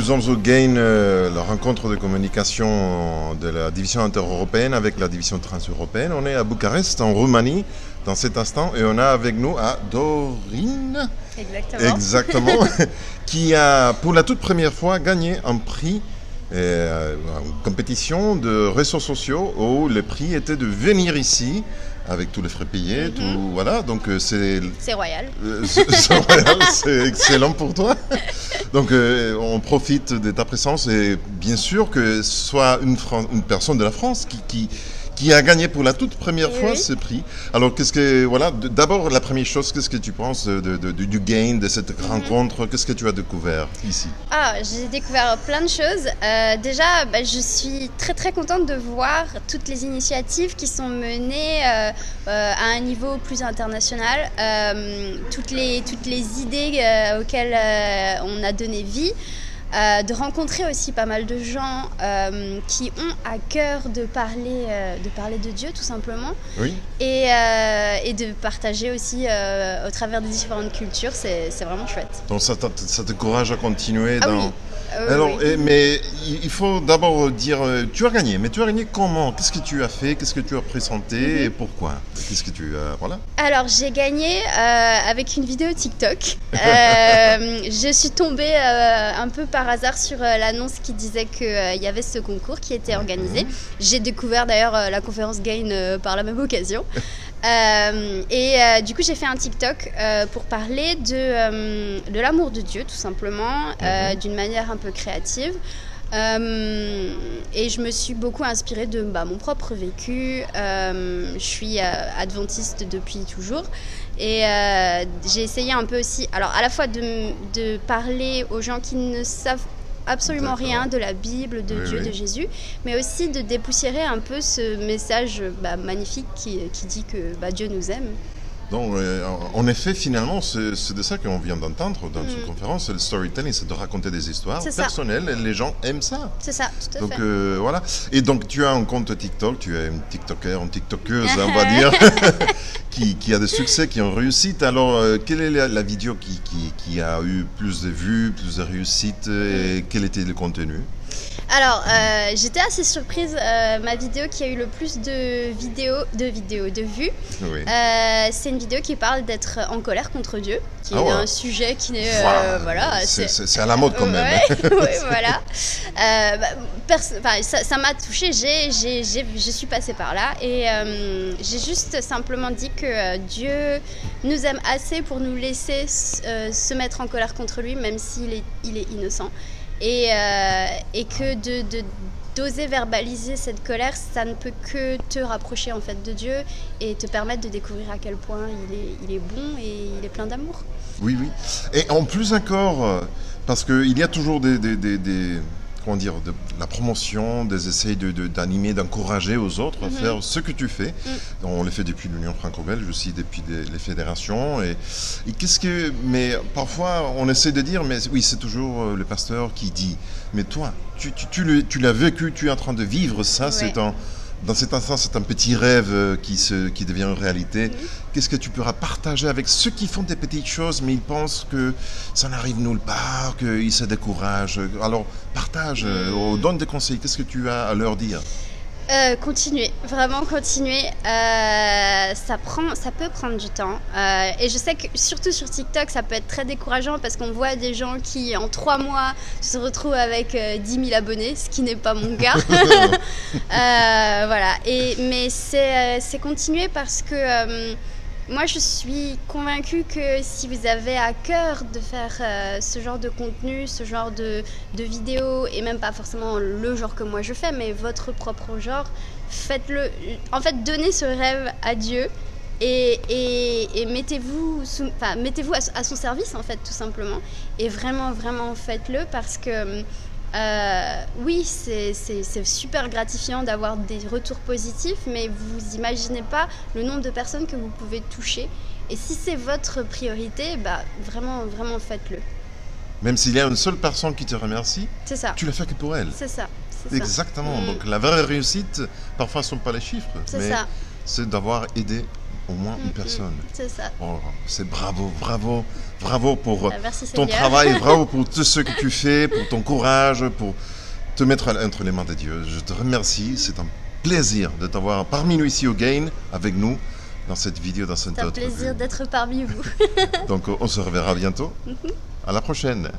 sommes au GAIN, la rencontre de communication de la division inter-européenne avec la division trans-européenne. On est à Bucarest, en Roumanie, dans cet instant, et on a avec nous Dorine, exactement qui a pour la toute première fois gagné un prix, une compétition de réseaux sociaux où le prix était de venir ici avec tous les frais payés, tout, voilà, donc c'est royal. C'est royal, c'est excellent pour toi. Donc on profite de ta présence et bien sûr que soit une personne de la France qui a gagné pour la toute première fois ce prix. Alors qu'est-ce que, voilà, d'abord la première chose, qu'est-ce que tu penses du GAIN, de cette rencontre, qu'est-ce que tu as découvert ici? J'ai découvert plein de choses. Déjà, je suis très contente de voir toutes les initiatives qui sont menées à un niveau plus international, toutes les idées auxquelles on a donné vie. De rencontrer aussi pas mal de gens qui ont à cœur de parler de Dieu tout simplement, et de partager aussi au travers des différentes cultures, c'est vraiment chouette. Donc ça t'encourage à continuer dans... Alors, mais il faut d'abord dire, tu as gagné, mais tu as gagné comment? Qu'est-ce que tu as fait? Qu'est-ce que tu as présenté et pourquoi? Qu'est-ce que tu as, voilà. Alors j'ai gagné avec une vidéo TikTok. Je suis tombée un peu par hasard sur l'annonce qui disait qu'il y avait ce concours qui était organisé. J'ai découvert d'ailleurs la conférence GAIN par la même occasion. Du coup j'ai fait un TikTok pour parler de l'amour de Dieu tout simplement, d'une manière un peu créative, et je me suis beaucoup inspirée de mon propre vécu. Je suis adventiste depuis toujours, et j'ai essayé un peu aussi, alors à la fois de parler aux gens qui ne savent absolument rien de la Bible, de Dieu, de Jésus, mais aussi de dépoussiérer un peu ce message magnifique qui dit que Dieu nous aime. Donc, en effet, finalement, c'est de ça qu'on vient d'entendre dans une conférence. Le storytelling, c'est de raconter des histoires personnelles, et les gens aiment ça. C'est ça, tout à donc, fait. Voilà. Et donc, tu as un compte TikTok, tu es une TikToker, une TikTokeuse, on va dire, qui a des succès, qui ont réussi. Alors, quelle est la vidéo qui a eu plus de vues, plus de réussite, et quel était le contenu? Alors, j'étais assez surprise. Ma vidéo qui a eu le plus de vues, c'est une vidéo qui parle d'être en colère contre Dieu, qui est un sujet qui n'est... voilà, c'est à la mode quand même. Oui, voilà. Ça m'a touchée, je suis passée par là, et j'ai juste simplement dit que Dieu nous aime assez pour nous laisser se mettre en colère contre lui, même s'il est innocent. Et que d'oser verbaliser cette colère, ça ne peut que te rapprocher en fait de Dieu et te permettre de découvrir à quel point il est bon et il est plein d'amour. Oui. Et en plus encore, parce qu'il y a toujours comment dire, de la promotion, des essais d'animer, d'encourager aux autres à faire ce que tu fais. On le fait depuis l'Union franco-belge, aussi depuis les fédérations. Et mais parfois, on essaie de dire, mais oui, c'est toujours le pasteur qui dit. Mais toi, tu l'as vécu, tu es en train de vivre ça. Dans cet instant, c'est un petit rêve qui devient une réalité. Qu'est-ce que tu pourras partager avec ceux qui font des petites choses, mais ils pensent que ça n'arrive nulle part, qu'ils se découragent? Alors, partage, donne des conseils. Qu'est-ce que tu as à leur dire? Continuer, vraiment continuer. Ça peut prendre du temps. Et je sais que surtout sur TikTok, ça peut être très décourageant parce qu'on voit des gens qui, en 3 mois, se retrouvent avec 10 000 abonnés, ce qui n'est pas mon cas. Voilà. Mais c'est continuer parce que moi, je suis convaincue que si vous avez à cœur de faire ce genre de contenu, ce genre de vidéos, et même pas forcément le genre que moi je fais, mais votre propre genre, faites-le. En fait, donnez ce rêve à Dieu et mettez-vous à son service, en fait, tout simplement. Et vraiment, vraiment, faites-le parce que... oui, c'est super gratifiant d'avoir des retours positifs, mais vous imaginez pas le nombre de personnes que vous pouvez toucher. Et si c'est votre priorité, vraiment, vraiment faites-le. Même s'il y a une seule personne qui te remercie, tu l'as fait que pour elle. C'est ça. Exactement. Donc la vraie réussite, parfois, ce ne sont pas les chiffres, mais c'est d'avoir aidé au moins une personne. C'est ça. Oh, c'est bravo, bravo, bravo pour Merci, ton Seigneur. travail, bravo pour tout ce que tu fais, pour ton courage, pour te mettre entre les mains de Dieu. Je te remercie, c'est un plaisir de t'avoir parmi nous ici au Gain, avec nous, dans cette vidéo, dans cette C'est un autre plaisir vue. d'être parmi vous. Donc on se reverra bientôt. À la prochaine.